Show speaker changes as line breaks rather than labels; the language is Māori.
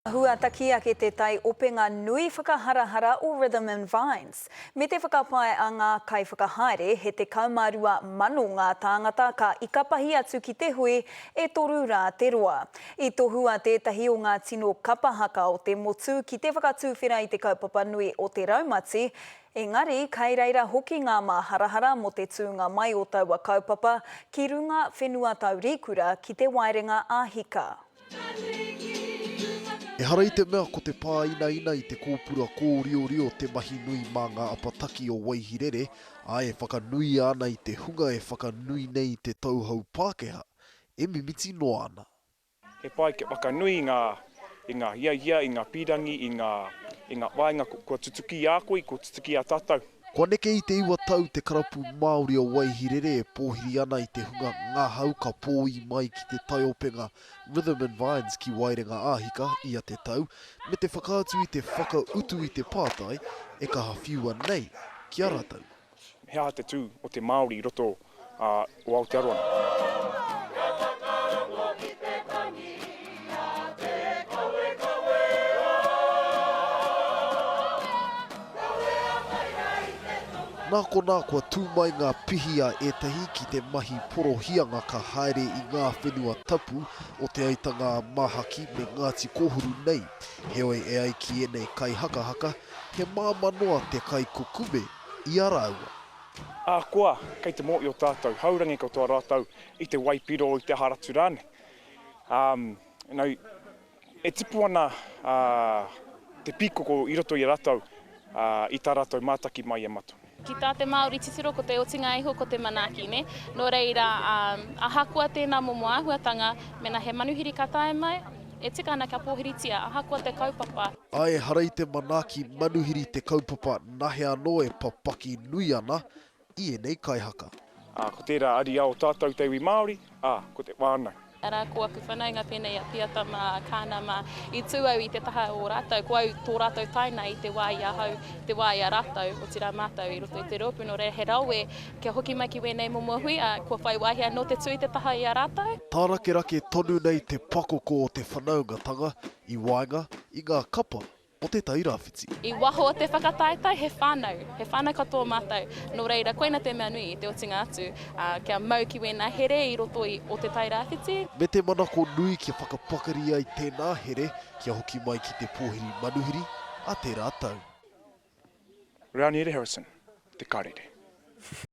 Hua takia ke te tai openga nui whakaharahara o Rhythm and Vines. Me te whakapae a ngā kai whakahaere he te kaumarua manu ngā tāngata ka ikapahi atu ki te hui e toru rā te roa. I tohua tētahi o ngā tino kapahaka o te motu ki te whakatūwhera i te kaupapa nui o te raumati. Engari, kai reira hoki ngā māharahara mo te tūnga mai o taua kaupapa ki runga whenua tau rīkura ki te Wairenga āhika.
E hara i te mea ko te pāina ina i te kōpura kōriorio te mahi nui mā ngā apataki o Waihirere, a e whakanui ana i te hunga e whakanui nei te tauhau Pākehā, e mimiti no ana.
He pai ke whakanui i ngā hiahia, i ngā pirangi, i ngā wainga kua tutuki a koe, kua tutuki a tātou.
Kua neke i te iwa tau te karapu Māori o Waihirere e pōhiri ana i te hunga ngā hau ka pōi mai ki te tai openga Rhythm and Vines ki Wairenga āhika ia te tau, me te whakaatu i te whakautu i te pātai e ka hawhiua nei ki a rātau.
Hea te tū o te Māori roto o Aotearoa.
Nā ko nā kua tūmai ngā pihia etahi ki te mahi porohianga ka haere i ngā whenua tapu o te aitanga mahaki me Ngāti Kohuru nei. Heoi e ai ki enei kai haka, he māmanoa te kai kukume i a rāua.
Koa, kei te mōi o tātou, haurangi ko tō rātou i te waipiro i te haratu rāne. E tipu ana te pikoko i roto i rātou i tā rātou mātaki mai e matu.
Ki tā te Māori titiro ko te otinga iho ko te manaki, ne? Nō reira, ahakua tēnā momo āhuatanga, mena he manuhiri ka tae mai, e tika ana ka pōhiritia, ahakua te kaupapa.
Ai harai te manaki manuhiri te kaupapa nahe anō e papaki nui ana i enei kaihaka.
Ko tērā ari ao tātou te iwi Māori, ko te wānau.
Ara kua ku whanaunga pēnei a piatama, kānama, i tūau i te taha o rātou, kua au tō rātou taina i te wai ahau, te wai a rātou o tira mātou i roto i te rōpunu re he raue, kia hoki mai ki wēnei momo hui, kua whai wahia no te tū i te taha i a rātou.
Tā rake tonu nei te pakoko o te whanaungatanga i wainga i ngā kapa o te tairawhiti.
I waho o te whakataetai, he whānau katoa mātou. Nō reira, koina te mea nui i te otinga atu, kia mau ki wēnā here i roto o te tairawhiti.
Me te manako nui kia whakapakari ai tēnā here, kia hoki mai ki te pōhiri manuhiri a te rātau.
Rāniere Harrison, te karere.